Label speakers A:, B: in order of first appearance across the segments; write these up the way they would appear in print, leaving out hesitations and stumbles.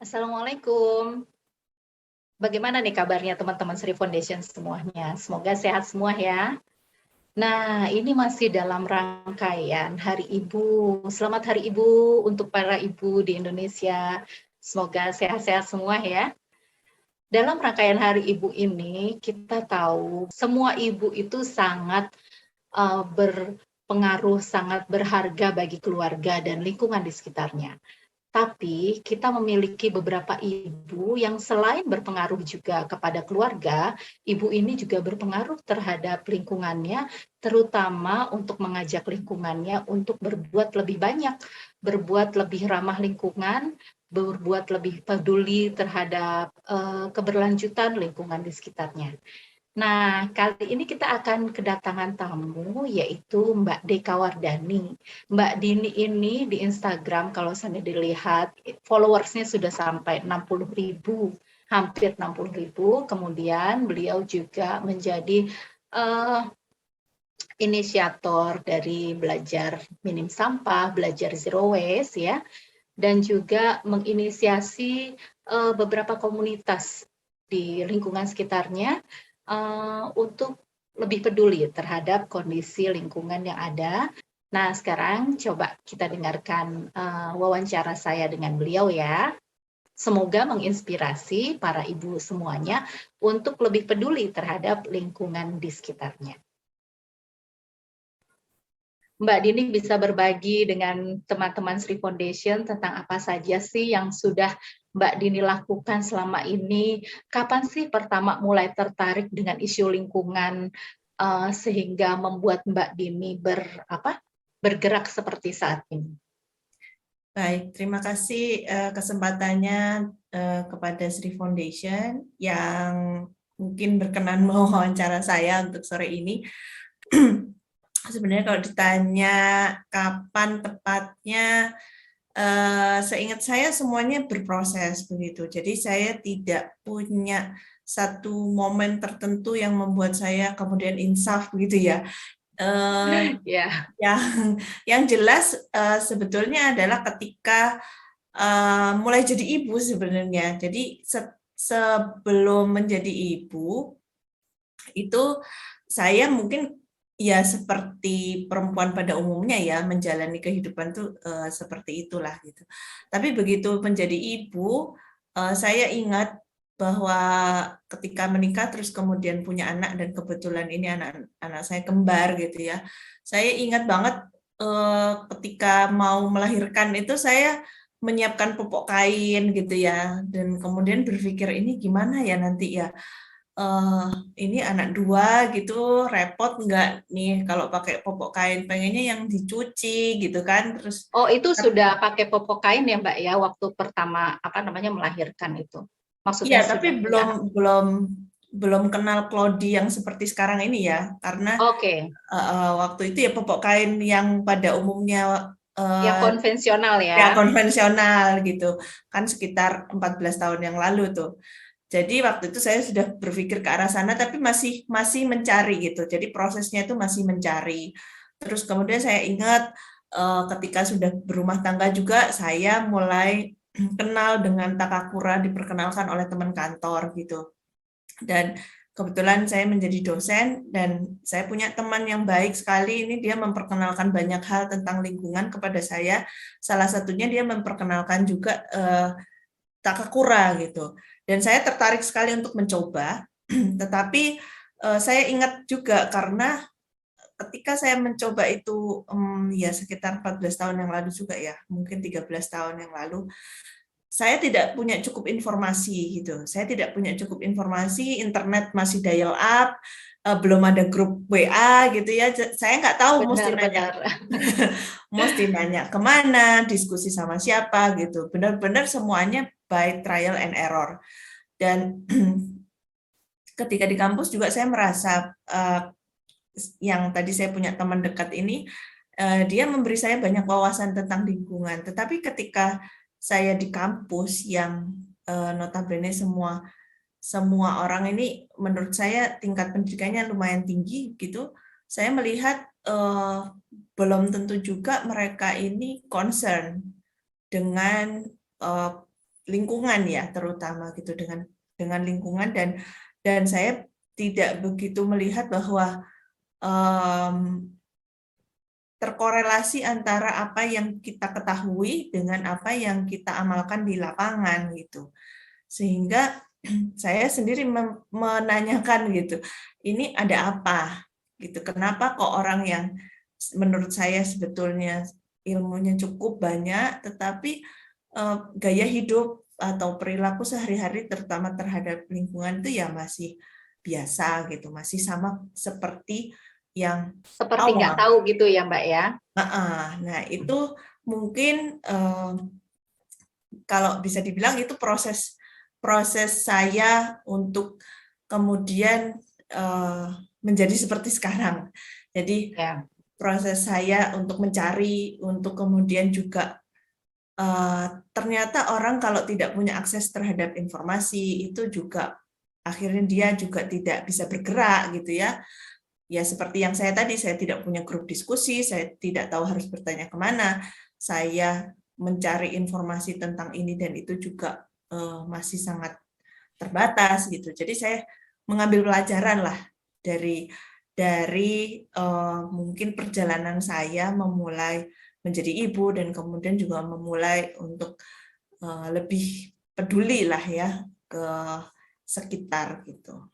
A: Assalamualaikum. Bagaimana nih kabarnya teman-teman Sri Foundation semuanya? Semoga sehat semua ya. Nah, ini masih dalam rangkaian Hari Ibu. Selamat Hari Ibu untuk para ibu di Indonesia. Semoga sehat-sehat semua ya. Dalam rangkaian Hari Ibu ini, kita tahu semua ibu itu sangat berpengaruh, sangat berharga bagi keluarga dan lingkungan di sekitarnya. Tapi kita memiliki beberapa ibu yang selain berpengaruh juga kepada keluarga, ibu ini juga berpengaruh terhadap lingkungannya, terutama untuk mengajak lingkungannya untuk berbuat lebih banyak, berbuat lebih ramah lingkungan, berbuat lebih peduli terhadap keberlanjutan lingkungan di sekitarnya. Nah, kali ini kita akan kedatangan tamu, yaitu Mbak Deka Wardani. Mbak Dini ini di Instagram, kalau saya dilihat, followersnya sudah sampai 60.000, hampir 60.000. Kemudian beliau juga menjadi inisiator dari belajar minim sampah, belajar zero waste, ya, dan juga menginisiasi beberapa komunitas di lingkungan sekitarnya untuk lebih peduli terhadap kondisi lingkungan yang ada. Nah, sekarang coba kita dengarkan wawancara saya dengan beliau ya. Semoga menginspirasi para ibu semuanya untuk lebih peduli terhadap lingkungan di sekitarnya. Mbak Dini bisa berbagi dengan teman-teman Sri Foundation tentang apa saja sih yang sudah Mbak Dini lakukan selama ini? Kapan sih pertama mulai tertarik dengan isu lingkungan sehingga membuat Mbak Dini bergerak seperti saat ini?
B: Baik, terima kasih kesempatannya kepada Sri Foundation yang mungkin berkenan mewawancara saya untuk sore ini. Sebenarnya kalau ditanya kapan tepatnya, seingat saya semuanya berproses begitu. Jadi saya tidak punya satu momen tertentu yang membuat saya kemudian insaf begitu ya. Yang jelas sebetulnya adalah ketika mulai jadi ibu sebenarnya. Jadi sebelum menjadi ibu itu saya mungkin ya seperti perempuan pada umumnya ya menjalani kehidupan tuh seperti itulah gitu. Tapi begitu menjadi ibu, saya ingat bahwa ketika menikah terus kemudian punya anak dan kebetulan ini anak saya kembar gitu ya. Saya ingat banget ketika mau melahirkan itu saya menyiapkan popok kain gitu ya dan kemudian berpikir ini gimana ya nanti ya. Ini anak dua gitu repot nggak nih kalau pakai popok kain, pengennya yang dicuci gitu kan terus.
A: Oh, itu sudah pakai popok kain ya Mbak ya waktu pertama melahirkan itu? Maksudnya
B: Iya, tapi
A: sudah punya anak?
B: belum kenal Claudie yang seperti sekarang ini ya, karena
A: Oke.
B: waktu itu ya popok kain yang pada umumnya
A: Yang konvensional
B: ya
A: ya.
B: konvensional gitu, kan sekitar 14 tahun yang lalu tuh. Jadi waktu itu saya sudah berpikir ke arah sana, tapi masih mencari gitu. Jadi prosesnya itu masih mencari. Terus kemudian saya ingat ketika sudah berumah tangga juga, saya mulai kenal dengan Takakura, diperkenalkan oleh teman kantor gitu. Dan kebetulan saya menjadi dosen dan saya punya teman yang baik sekali, ini dia memperkenalkan banyak hal tentang lingkungan kepada saya. Salah satunya dia memperkenalkan juga Takakura gitu. Dan saya tertarik sekali untuk mencoba, tetapi saya ingat juga karena ketika saya mencoba itu ya sekitar 14 tahun yang lalu juga ya, mungkin 13 tahun yang lalu, saya tidak punya cukup informasi gitu. Saya tidak punya cukup informasi, internet masih dial up, belum ada grup WA gitu ya. Saya nggak tahu
A: Benar-benar.
B: mesti nanya kemana, diskusi sama siapa gitu. Benar-benar semuanya by trial and error. Dan ketika di kampus juga saya merasa yang tadi saya punya teman dekat ini, dia memberi saya banyak wawasan tentang lingkungan. Tetapi ketika saya di kampus yang notabene semua orang ini menurut saya tingkat pendidikannya lumayan tinggi gitu, saya melihat belum tentu juga mereka ini concern dengan lingkungan ya, terutama gitu, dengan lingkungan, dan saya tidak begitu melihat bahwa terkorelasi antara apa yang kita ketahui dengan apa yang kita amalkan di lapangan gitu. Sehingga saya sendiri menanyakan gitu, ini ada apa gitu, kenapa kok orang yang menurut saya sebetulnya ilmunya cukup banyak, tetapi gaya hidup atau perilaku sehari-hari terutama terhadap lingkungan itu ya masih biasa gitu, masih sama seperti yang
A: Seperti nggak
B: awam.
A: tahu gitu ya Mbak ya.
B: Nah itu mungkin kalau bisa dibilang itu proses saya untuk kemudian menjadi seperti sekarang. Jadi
A: Ya.
B: proses saya untuk mencari, untuk kemudian juga ternyata orang kalau tidak punya akses terhadap informasi itu juga akhirnya dia juga tidak bisa bergerak gitu ya. Ya seperti yang saya tadi, saya tidak punya grup diskusi, saya tidak tahu harus bertanya kemana, saya mencari informasi tentang ini dan itu juga masih sangat terbatas gitu. Jadi saya mengambil pelajaran lah dari mungkin perjalanan saya memulai menjadi ibu dan kemudian juga memulai untuk lebih peduli lah ya ke sekitar gitu.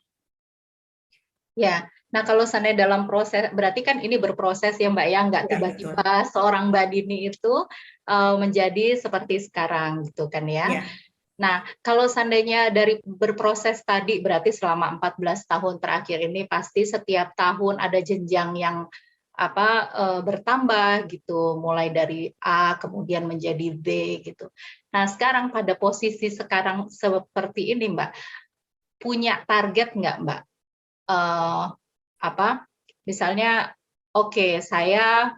A: Ya, nah kalau seandainya dalam proses, berarti kan ini berproses ya Mbak ya, nggak
B: Ya, betul.
A: tiba-tiba seorang Mbak Dini itu menjadi seperti sekarang gitu kan ya.
B: Ya.
A: Nah, kalau seandainya dari berproses tadi, berarti selama 14 tahun terakhir ini pasti setiap tahun ada jenjang yang bertambah gitu, mulai dari A kemudian menjadi B gitu. Nah, sekarang pada posisi sekarang seperti ini Mbak, punya target nggak Mbak? Misalnya, oke, saya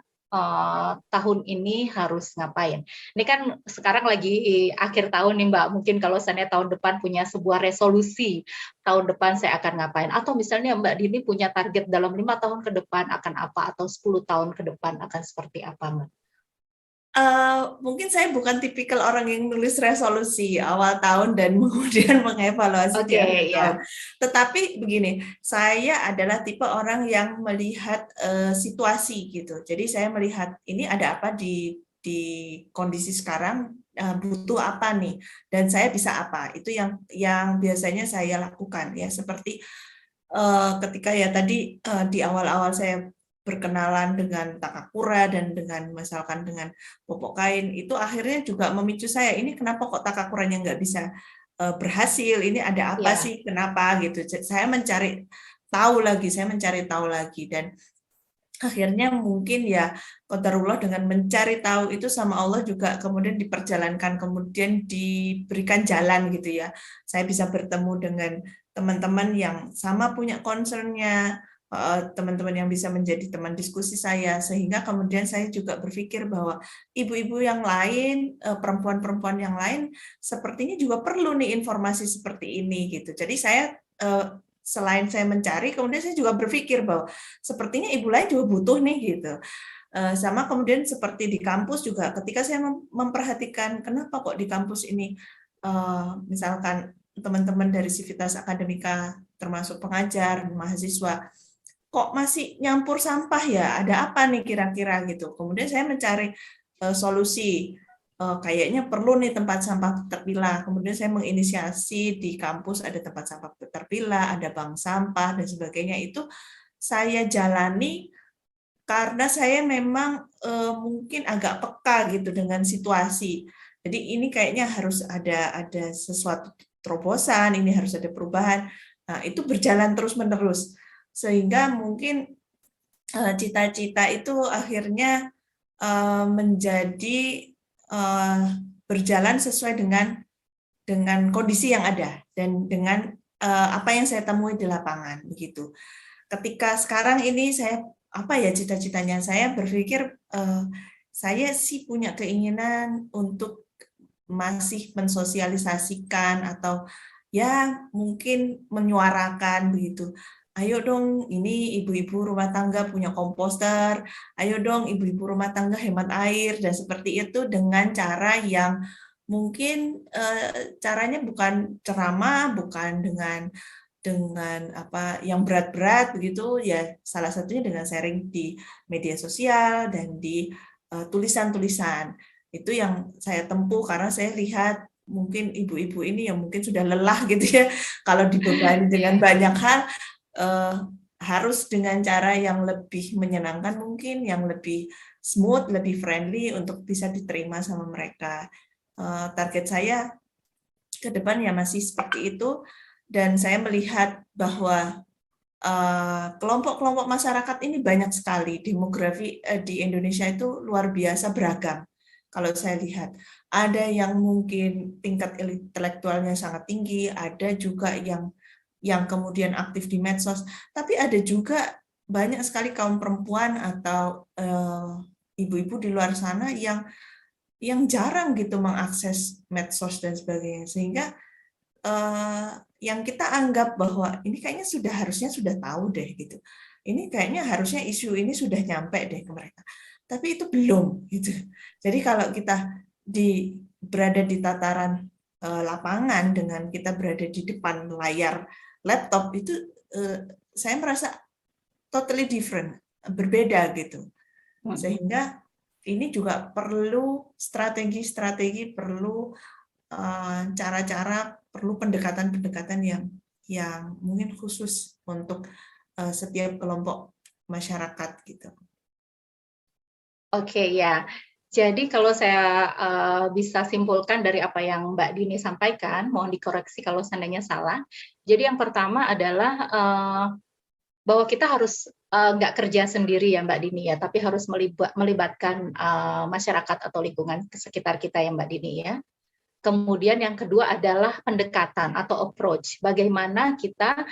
A: tahun ini harus ngapain. Ini kan sekarang lagi akhir tahun nih Mbak, mungkin kalau saya tahun depan punya sebuah resolusi, tahun depan saya akan ngapain. Atau misalnya Mbak Dini punya target dalam 5 tahun ke depan akan apa, atau 10 tahun ke depan akan seperti apa Mbak?
B: Mungkin saya bukan tipikal orang yang nulis resolusi awal tahun dan kemudian mengevaluasi di akhir
A: Oke,
B: tahun.
A: ya.
B: Tetapi begini, saya adalah tipe orang yang melihat situasi gitu. Jadi saya melihat ini ada apa di kondisi sekarang, butuh apa nih, dan saya bisa apa. Itu yang biasanya saya lakukan ya. Seperti ketika ya tadi di awal-awal saya berkenalan dengan Takakura dan dengan misalkan dengan popok kain, itu akhirnya juga memicu saya, ini kenapa kok Takakuranya nggak bisa berhasil, ini ada apa
A: Ya.
B: sih, kenapa gitu. Saya mencari tahu lagi, dan akhirnya mungkin ya qadarullah dengan mencari tahu itu sama Allah juga kemudian diperjalankan, kemudian diberikan jalan gitu ya. Saya bisa bertemu dengan teman-teman yang sama punya concern-nya, teman-teman yang bisa menjadi teman diskusi saya, sehingga kemudian saya juga berpikir bahwa ibu-ibu yang lain, perempuan-perempuan yang lain sepertinya juga perlu nih informasi seperti ini gitu. Jadi saya selain saya mencari, kemudian saya juga berpikir bahwa sepertinya ibu lain juga butuh nih gitu. Sama kemudian seperti di kampus juga, ketika saya memperhatikan kenapa kok di kampus ini misalkan teman-teman dari Civitas Akademika termasuk pengajar, mahasiswa, kok masih nyampur sampah ya, ada apa nih kira-kira gitu. Kemudian saya mencari solusi, kayaknya perlu nih tempat sampah terpilah. Kemudian saya menginisiasi di kampus ada tempat sampah terpilah, ada bank sampah dan sebagainya. Itu saya jalani karena saya memang mungkin agak peka gitu dengan situasi. Jadi ini kayaknya harus ada sesuatu terobosan, ini harus ada perubahan. Nah, itu berjalan terus-menerus. Sehingga mungkin cita-cita itu akhirnya menjadi berjalan sesuai dengan kondisi yang ada dan dengan apa yang saya temui di lapangan begitu. Ketika sekarang ini saya cita-citanya, saya berpikir saya sih punya keinginan untuk masih mensosialisasikan atau ya mungkin menyuarakan begitu. Ayo dong, ini ibu-ibu rumah tangga punya komposter, ayo dong ibu-ibu rumah tangga hemat air, dan seperti itu dengan cara yang mungkin caranya bukan ceramah, bukan dengan apa yang berat-berat begitu ya, salah satunya dengan sharing di media sosial dan di tulisan-tulisan. Itu yang saya tempuh karena saya lihat mungkin ibu-ibu ini yang mungkin sudah lelah gitu ya, kalau dibebani dengan banyak hal, harus dengan cara yang lebih menyenangkan mungkin, yang lebih smooth, lebih friendly untuk bisa diterima sama mereka. Target saya ke depan ya masih seperti itu, dan saya melihat bahwa kelompok-kelompok masyarakat ini banyak sekali. Demografi di Indonesia itu luar biasa beragam. Kalau saya lihat, ada yang mungkin tingkat intelektualnya sangat tinggi, ada juga yang kemudian aktif di medsos, tapi ada juga banyak sekali kaum perempuan atau ibu-ibu di luar sana yang jarang gitu mengakses medsos dan sebagainya, sehingga yang kita anggap bahwa ini kayaknya harusnya sudah tahu deh gitu, ini kayaknya harusnya isu ini sudah nyampe deh ke mereka, tapi itu belum gitu. Jadi kalau kita berada di tataran lapangan dengan kita berada di depan layar laptop itu, saya merasa totally different, berbeda gitu, sehingga ini juga perlu strategi-strategi, perlu cara-cara, perlu pendekatan-pendekatan yang mungkin khusus untuk setiap kelompok masyarakat gitu.
A: Oke, ya. Jadi kalau saya bisa simpulkan dari apa yang Mbak Dini sampaikan, mohon dikoreksi kalau seandainya salah. Jadi yang pertama adalah bahwa kita harus nggak kerja sendiri ya Mbak Dini ya, tapi harus melibatkan masyarakat atau lingkungan sekitar kita ya Mbak Dini ya. Kemudian yang kedua adalah pendekatan atau approach. Bagaimana kita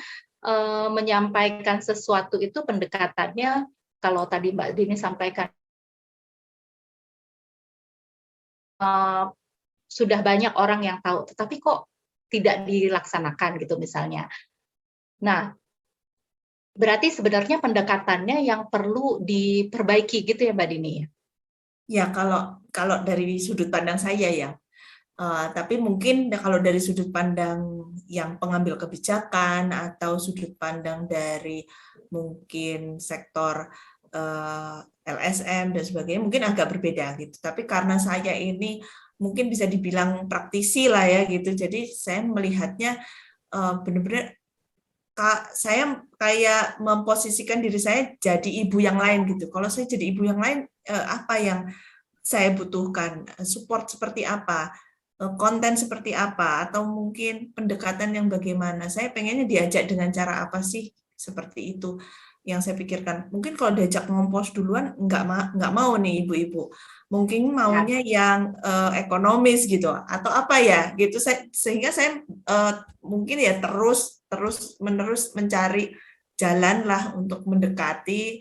A: menyampaikan sesuatu itu pendekatannya, kalau tadi Mbak Dini sampaikan sudah banyak orang yang tahu, tetapi kok tidak dilaksanakan gitu misalnya. Nah, berarti sebenarnya pendekatannya yang perlu diperbaiki gitu ya Mbak Dini?
B: Ya, kalau dari sudut pandang saya ya, tapi mungkin kalau dari sudut pandang yang pengambil kebijakan atau sudut pandang dari mungkin sektor LSM dan sebagainya mungkin agak berbeda gitu. Tapi karena saya ini mungkin bisa dibilang praktisi lah ya gitu, jadi saya melihatnya benar-benar saya kayak memposisikan diri saya jadi ibu yang lain gitu. Kalau saya jadi ibu yang lain, apa yang saya butuhkan, support seperti apa, konten seperti apa, atau mungkin pendekatan yang bagaimana. Saya pengennya diajak dengan cara apa sih, seperti itu yang saya pikirkan. Mungkin kalau diajak ngompos duluan, nggak mau nih ibu-ibu. Mungkin maunya yang ekonomis gitu, atau apa ya, gitu. Sehingga saya mungkin ya terus-menerus mencari jalan lah untuk mendekati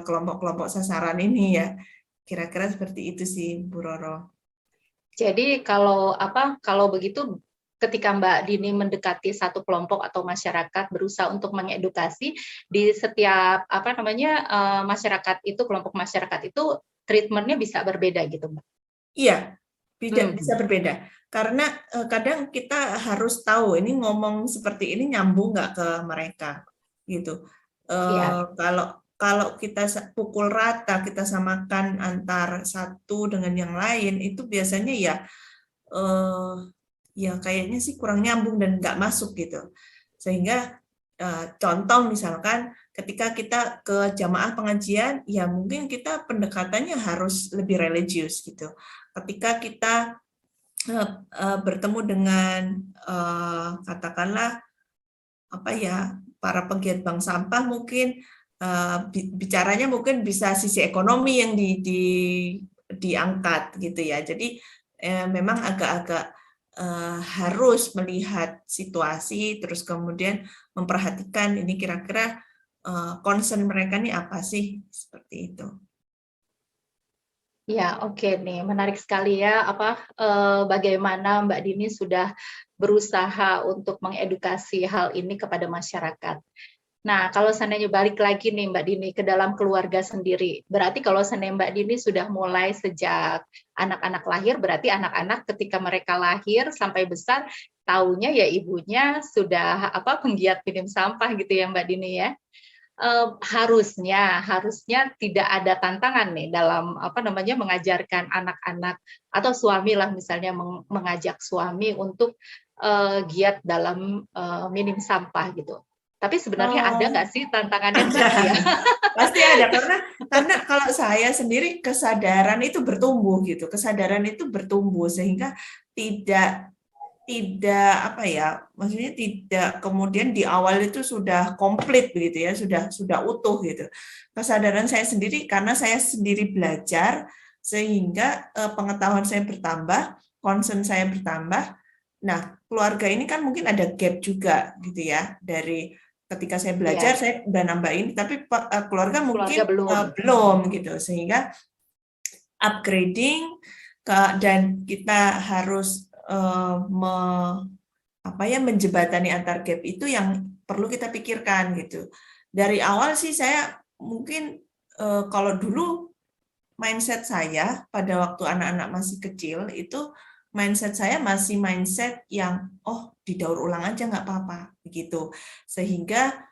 B: kelompok-kelompok sasaran ini ya. Kira-kira seperti itu sih, Bu Roro.
A: Jadi kalau begitu ketika Mbak Dini mendekati satu kelompok atau masyarakat berusaha untuk mengedukasi di setiap masyarakat itu, kelompok masyarakat itu treatmentnya bisa berbeda gitu Mbak?
B: Iya, bisa berbeda. Karena kadang kita harus tahu ini ngomong seperti ini nyambung nggak ke mereka gitu. Kalau kita pukul rata, kita samakan antar satu dengan yang lain, itu biasanya ya kayaknya sih kurang nyambung dan nggak masuk gitu. Sehingga contoh misalkan ketika kita ke jamaah pengajian, ya mungkin kita pendekatannya harus lebih religius gitu. Ketika kita bertemu dengan katakanlah apa ya, para pegiat bank sampah, mungkin bicaranya mungkin bisa sisi ekonomi yang diangkat gitu ya. Jadi memang agak-agak harus melihat situasi, terus kemudian memperhatikan ini kira-kira concern mereka nih apa sih, seperti itu.
A: Ya, oke nih, menarik sekali ya bagaimana Mbak Dini sudah berusaha untuk mengedukasi hal ini kepada masyarakat. Nah, kalau seandainya balik lagi nih Mbak Dini ke dalam keluarga sendiri, berarti kalau seandainya Mbak Dini sudah mulai sejak anak-anak lahir, berarti anak-anak ketika mereka lahir sampai besar, taunya ya ibunya sudah penggiat minim sampah gitu ya Mbak Dini ya. Harusnya tidak ada tantangan nih dalam mengajarkan anak-anak atau suami lah misalnya mengajak suami untuk giat dalam minim sampah gitu. Tapi sebenarnya ada
B: Oh,
A: nggak sih tantangannya di situ ya?
B: pasti ada, karena kalau saya sendiri kesadaran itu bertumbuh gitu, kesadaran itu bertumbuh sehingga tidak tidak apa ya, maksudnya tidak kemudian di awal itu sudah komplit begitu ya, sudah utuh gitu. Kesadaran saya sendiri karena saya sendiri belajar sehingga pengetahuan saya bertambah, concern saya bertambah. Nah, keluarga ini kan mungkin ada gap juga gitu ya, dari ketika saya belajar
A: Iya,
B: saya udah nambah ini, tapi keluarga
A: keluarga
B: mungkin
A: belum.
B: belum gitu, sehingga upgrading dan kita harus menjembatani antar gap itu yang perlu kita pikirkan gitu. Dari awal sih saya mungkin kalau dulu mindset saya pada waktu anak-anak masih kecil itu mindset saya masih mindset yang didaur ulang aja nggak apa-apa begitu, sehingga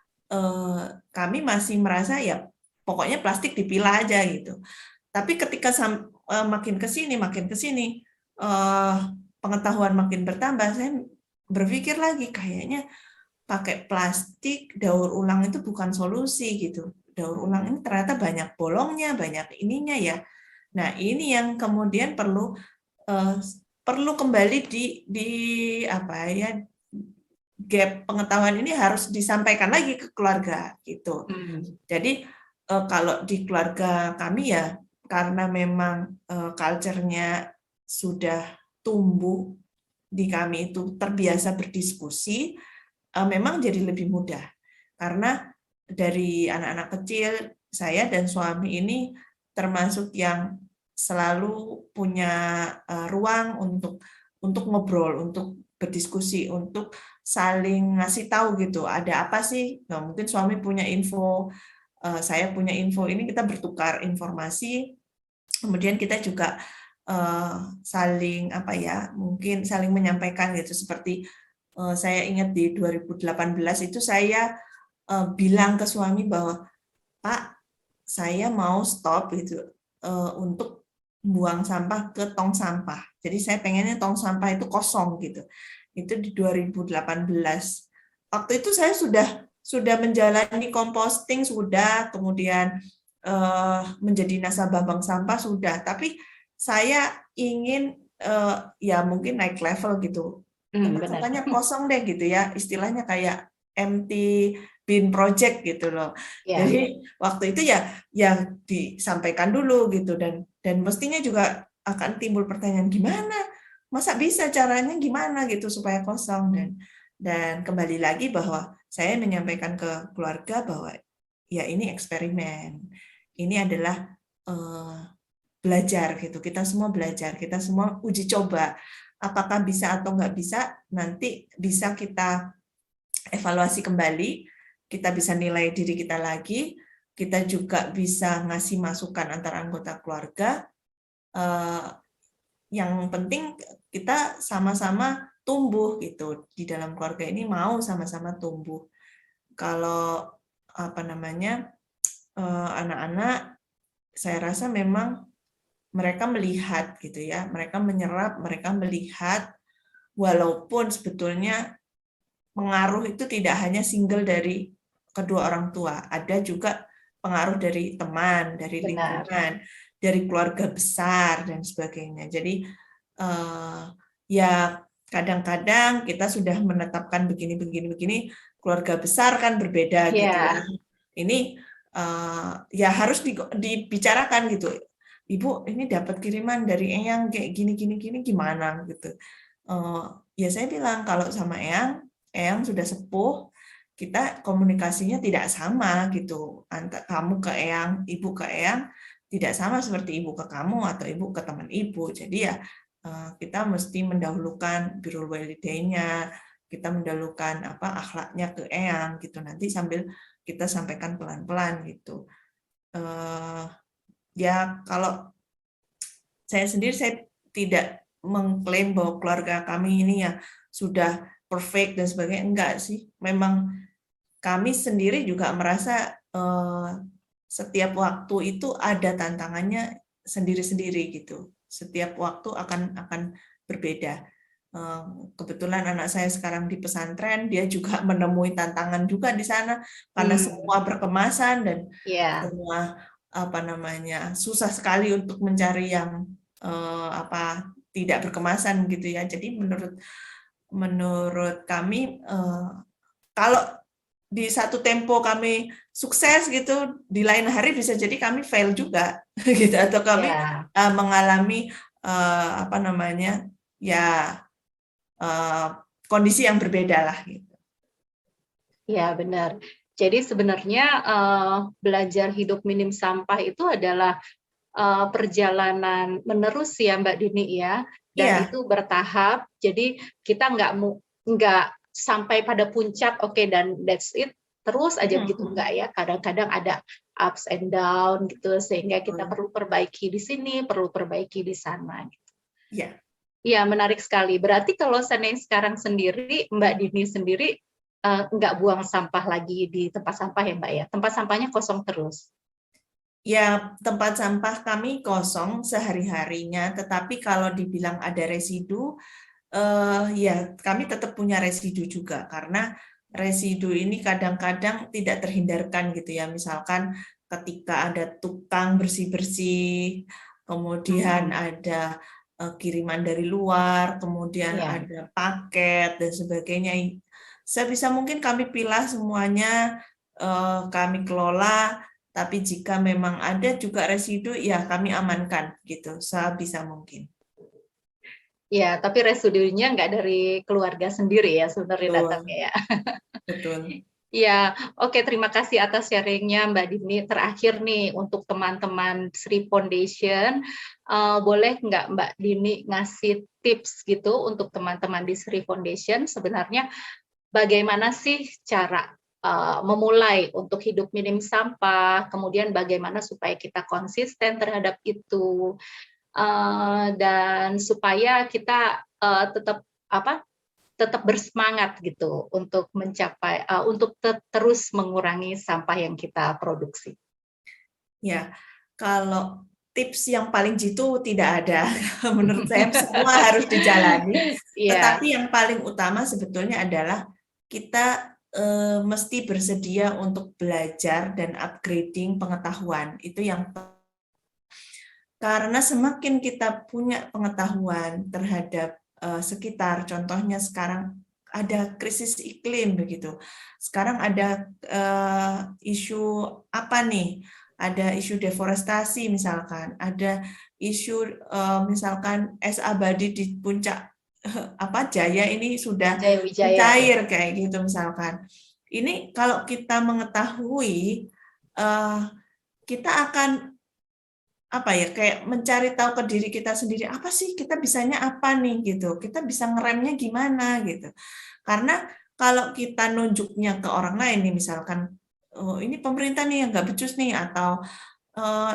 B: kami masih merasa ya pokoknya plastik dipilah aja gitu. Tapi ketika makin ke sini pengetahuan makin bertambah, saya berpikir lagi kayaknya pakai plastik daur ulang itu bukan solusi gitu. Daur ulang ini ternyata banyak bolongnya, banyak ininya ya. Nah, ini yang kemudian perlu kembali di apa ya, gap pengetahuan ini harus disampaikan lagi ke keluarga gitu. Jadi kalau di keluarga kami ya karena memang culture-nya sudah tumbuh di kami itu terbiasa berdiskusi, memang jadi lebih mudah. Karena dari anak-anak kecil, saya dan suami ini termasuk yang selalu punya ruang untuk ngobrol, untuk berdiskusi, untuk saling ngasih tahu gitu. Ada apa sih? Nah, mungkin suami punya info, saya punya info, ini kita bertukar informasi. Kemudian kita juga saling mungkin saling menyampaikan gitu, seperti saya ingat di 2018 itu saya bilang ke suami bahwa Pak, saya mau stop gitu untuk buang sampah ke tong sampah. Jadi saya pengennya tong sampah itu kosong gitu. Itu di 2018. Waktu itu saya sudah menjalani composting sudah, kemudian menjadi nasabah bank sampah sudah, tapi saya ingin ya mungkin naik level gitu.
A: Benar.
B: Tempat-tempatnya kosong deh gitu ya, istilahnya kayak empty bin project gitu loh.
A: Ya.
B: Jadi waktu itu ya yang disampaikan dulu gitu, dan mestinya juga akan timbul pertanyaan gimana, masa bisa caranya gimana gitu supaya kosong, dan kembali lagi bahwa saya menyampaikan ke keluarga bahwa ya ini eksperimen, ini adalah belajar gitu, kita semua belajar, kita semua uji coba, apakah bisa atau nggak bisa, nanti bisa kita evaluasi kembali, kita bisa nilai diri kita lagi, kita juga bisa ngasih masukan antar anggota keluarga. Yang penting kita sama-sama tumbuh gitu di dalam keluarga ini, mau sama-sama tumbuh. Kalau anak-anak, saya rasa memang mereka melihat gitu ya, mereka menyerap, mereka melihat, walaupun sebetulnya pengaruh itu tidak hanya single dari kedua orang tua, ada juga pengaruh dari teman, dari
A: Benar.
B: lingkungan, dari keluarga besar dan sebagainya. Jadi ya kadang-kadang kita sudah menetapkan begini, keluarga besar kan berbeda gitu ya.
A: Ya.
B: Ini ya harus dibicarakan gitu. Ibu, ini dapat kiriman dari Eyang kayak gini gimana gitu. Ya saya bilang kalau sama Eyang sudah sepuh, kita komunikasinya tidak sama gitu. Antara kamu ke Eyang, ibu ke Eyang tidak sama seperti ibu ke kamu atau ibu ke teman ibu. Jadi ya kita mesti mendahulukan birrul walidainnya, kita mendahulukan akhlaknya ke eyang gitu, nanti sambil kita sampaikan pelan-pelan gitu. Ya kalau saya sendiri, saya tidak mengklaim bahwa keluarga kami ini ya sudah perfect dan sebagainya, enggak sih. Memang kami sendiri juga merasa setiap waktu itu ada tantangannya sendiri-sendiri gitu. Setiap waktu akan berbeda. Kebetulan anak saya sekarang di pesantren, dia juga menemui tantangan juga di sana karena semua berkemasan dan semua susah sekali untuk mencari yang tidak berkemasan gitu ya. Jadi menurut kami, kalau di satu tempo kami sukses gitu, di lain hari bisa jadi kami fail juga gitu, atau kami mengalami kondisi yang berbeda lah gitu.
A: Ya, benar. Jadi sebenarnya belajar hidup minim sampah itu adalah perjalanan menerus ya Mbak Dini ya, dan itu bertahap. Jadi kita nggak sampai pada puncak, oke, dan that's it terus aja begitu, enggak ya. Kadang-kadang ada ups and down gitu, sehingga kita perlu perbaiki di sini, perlu perbaiki di sana.
B: Iya.
A: Iya, menarik sekali. Berarti kalau sekarang sendiri, Mbak Dini sendiri nggak buang sampah lagi di tempat sampah ya Mbak ya? Tempat sampahnya kosong terus?
B: Ya, tempat sampah kami kosong sehari-harinya, tetapi kalau dibilang ada residu, ya kami tetap punya residu juga, karena residu ini kadang-kadang tidak terhindarkan gitu ya. Misalkan ketika ada tukang bersih-bersih, kemudian ada kiriman dari luar, kemudian ada paket dan sebagainya. Sebisa mungkin kami pilah semuanya, kami kelola, tapi jika memang ada juga residu, ya kami amankan gitu, sebisa mungkin.
A: Ya, tapi residunya nggak dari keluarga sendiri ya sebenarnya datangnya ya.
B: Betul.
A: Ya, oke, terima kasih atas sharingnya Mbak Dini. Terakhir nih untuk teman-teman Sri Foundation, boleh nggak Mbak Dini ngasih tips gitu untuk teman-teman di Sri Foundation, sebenarnya bagaimana sih cara memulai untuk hidup minim sampah, kemudian bagaimana supaya kita konsisten terhadap itu, dan supaya kita tetap bersemangat gitu untuk mencapai untuk terus mengurangi sampah yang kita produksi.
B: Ya, kalau tips yang paling jitu tidak ada. Menurut saya semua harus dijalani. Tetapi yang paling utama sebetulnya adalah kita mesti bersedia untuk belajar dan upgrading pengetahuan. Itu yang karena semakin kita punya pengetahuan terhadap sekitar, contohnya sekarang ada krisis iklim begitu. Sekarang ada isu apa nih? Ada isu deforestasi misalkan, ada isu misalkan es abadi di puncak Jaya ini sudah cair kayak gitu misalkan. Ini kalau kita mengetahui, kita akan kayak mencari tahu ke diri kita sendiri, apa sih kita bisanya apa nih gitu, kita bisa ngeremnya gimana gitu. Karena kalau kita nunjuknya ke orang lain nih, misalkan ini pemerintah nih yang nggak becus nih, atau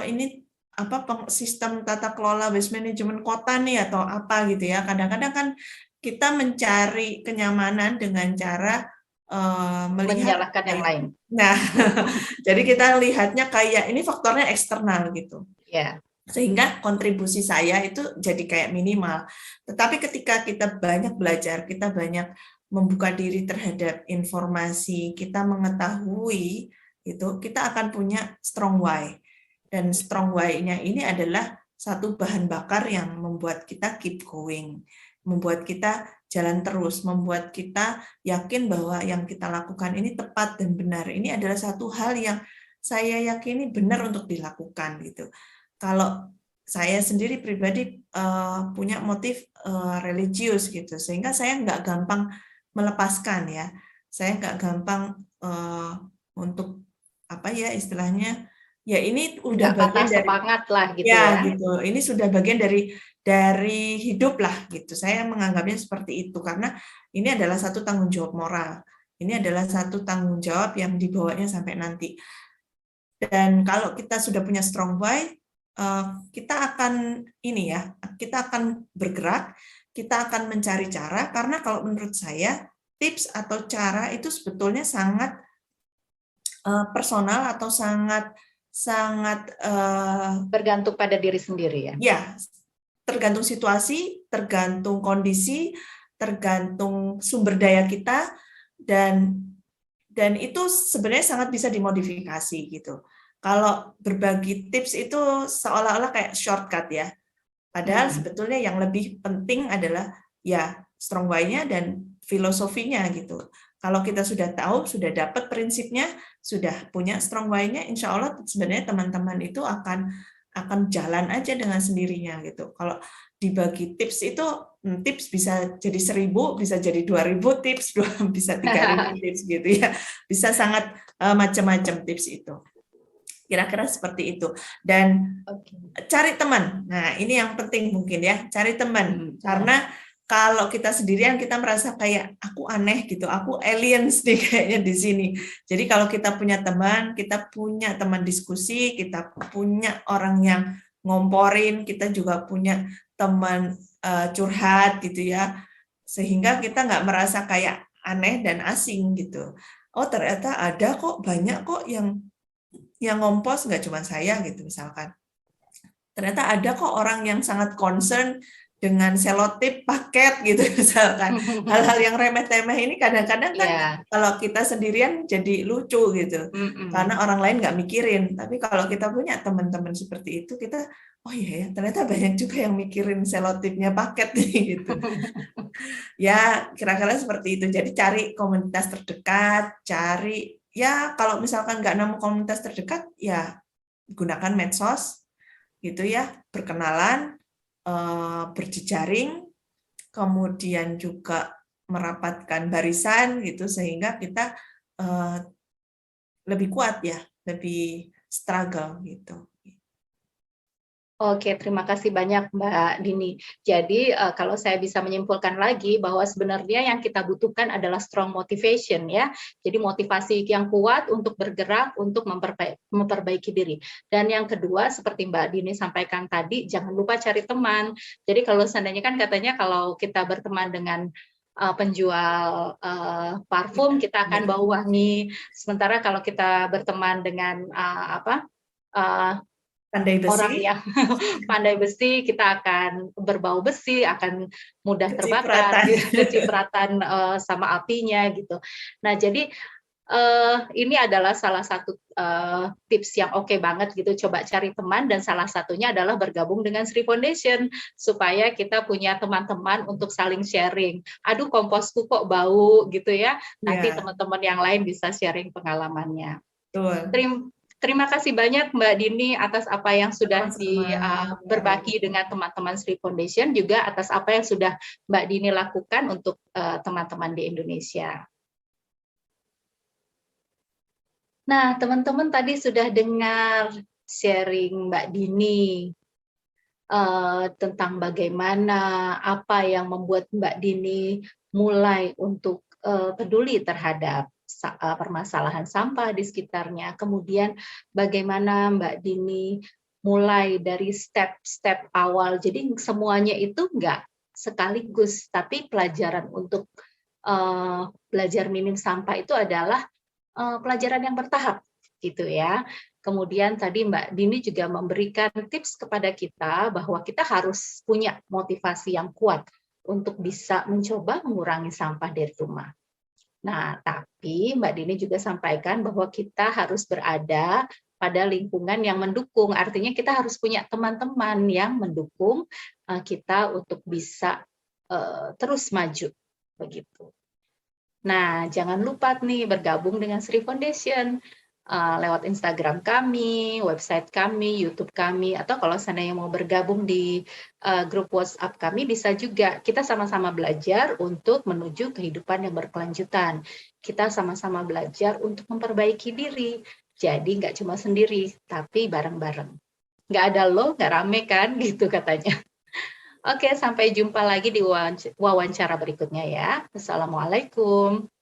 B: ini sistem tata kelola waste management kota nih atau apa gitu ya. Kadang-kadang kan kita mencari kenyamanan dengan cara melihat
A: menyalahkan yang lain.
B: Nah, jadi kita lihatnya kayak ini faktornya eksternal gitu. Sehingga kontribusi saya itu jadi kayak minimal. Tetapi ketika kita banyak belajar, kita banyak membuka diri terhadap informasi, kita mengetahui itu, kita akan punya strong why. Dan strong why-nya ini adalah satu bahan bakar yang membuat kita keep going, membuat kita jalan terus, membuat kita yakin bahwa yang kita lakukan ini tepat dan benar. Ini adalah satu hal yang saya yakini benar untuk dilakukan gitu. Kalau saya sendiri pribadi punya motif religius gitu, sehingga saya nggak gampang melepaskan ya. Saya nggak gampang untuk istilahnya, ya ini udah bagian dari
A: semangat lah gitu ya.
B: Gitu. Ini sudah bagian dari dari hidup lah gitu. Saya menganggapnya seperti itu karena ini adalah satu tanggung jawab moral. Ini adalah satu tanggung jawab yang dibawanya sampai nanti. Dan kalau kita sudah punya strong why, kita akan kita akan bergerak, kita akan mencari cara karena kalau menurut saya tips atau cara itu sebetulnya sangat personal atau sangat
A: bergantung pada diri sendiri ya.
B: Ya, tergantung situasi, tergantung kondisi, tergantung sumber daya kita, dan itu sebenarnya sangat bisa dimodifikasi gitu. Kalau berbagi tips itu seolah-olah kayak shortcut ya. Padahal sebetulnya yang lebih penting adalah ya strong why-nya dan filosofinya gitu. Kalau kita sudah tahu, sudah dapat prinsipnya, sudah punya strong why-nya, insya Allah sebenarnya teman-teman itu akan jalan aja dengan sendirinya gitu. Kalau dibagi tips itu, tips bisa jadi 1.000, bisa jadi 2.000 tips, bisa 3.000 tips gitu ya. Bisa sangat macam-macam tips itu. Kira-kira seperti itu. Dan cari teman. Nah, ini yang penting mungkin ya, cari teman. Karena kalau kita sendirian kita merasa kayak aku aneh gitu, aku aliens nih kayaknya di sini. Jadi kalau kita punya teman diskusi, kita punya orang yang ngomporin, kita juga punya teman curhat gitu ya, sehingga kita nggak merasa kayak aneh dan asing gitu. Oh ternyata ada kok, banyak kok yang ngompos, nggak cuma saya gitu misalkan. Ternyata ada kok orang yang sangat concern dengan selotip paket gitu misalkan. Hal-hal yang remeh-temeh ini kadang-kadang kan kalau kita sendirian jadi lucu gitu. Karena orang lain nggak mikirin. Tapi kalau kita punya teman-teman seperti itu, kita oh iya ya, ternyata banyak juga yang mikirin selotipnya paket nih gitu. Ya, kira-kira seperti itu. Jadi cari komunitas terdekat, ya kalau misalkan nggak nemu komunitas terdekat, ya gunakan medsos gitu ya, berkenalan, berjejaring, kemudian juga merapatkan barisan gitu sehingga kita lebih kuat ya, lebih struggle gitu.
A: Oke, terima kasih banyak Mbak Dini. Jadi kalau saya bisa menyimpulkan lagi bahwa sebenarnya yang kita butuhkan adalah strong motivation ya. Jadi motivasi yang kuat untuk bergerak, untuk memperbaiki diri. Dan yang kedua, seperti Mbak Dini sampaikan tadi, jangan lupa cari teman. Jadi kalau seandainya kan katanya kalau kita berteman dengan penjual parfum, kita akan bau wangi. Sementara kalau kita berteman dengan
B: pandai besi.
A: Orang yang pandai besi, kita akan berbau besi, akan mudah terbakar, kecipratan sama apinya gitu. Nah, jadi ini adalah salah satu tips yang oke banget gitu. Coba cari teman, dan salah satunya adalah bergabung dengan Sri Foundation supaya kita punya teman-teman untuk saling sharing. Aduh, komposku kok bau gitu ya. Nanti teman-teman yang lain bisa sharing pengalamannya. Terima kasih banyak Mbak Dini atas apa yang sudah berbagi dengan teman-teman Sri Foundation, juga atas apa yang sudah Mbak Dini lakukan untuk teman-teman di Indonesia. Nah, teman-teman tadi sudah dengar sharing Mbak Dini tentang bagaimana apa yang membuat Mbak Dini mulai untuk peduli terhadap permasalahan sampah di sekitarnya. Kemudian bagaimana Mbak Dini mulai dari step-step awal. Jadi semuanya itu enggak sekaligus, tapi pelajaran untuk belajar minim sampah itu adalah pelajaran yang bertahap gitu ya. Kemudian tadi Mbak Dini juga memberikan tips kepada kita bahwa kita harus punya motivasi yang kuat untuk bisa mencoba mengurangi sampah dari rumah. Nah, tapi Mbak Dini juga sampaikan bahwa kita harus berada pada lingkungan yang mendukung. Artinya kita harus punya teman-teman yang mendukung kita untuk bisa terus maju begitu. Nah, jangan lupa nih bergabung dengan Sri Foundation lewat Instagram kami, website kami, YouTube kami, atau kalau seandainya mau bergabung di grup WhatsApp kami, bisa juga. Kita sama-sama belajar untuk menuju kehidupan yang berkelanjutan. Kita sama-sama belajar untuk memperbaiki diri. Jadi nggak cuma sendiri, tapi bareng-bareng. Nggak ada lo, nggak rame kan, gitu katanya. Oke, sampai jumpa lagi di wawancara berikutnya ya. Assalamualaikum.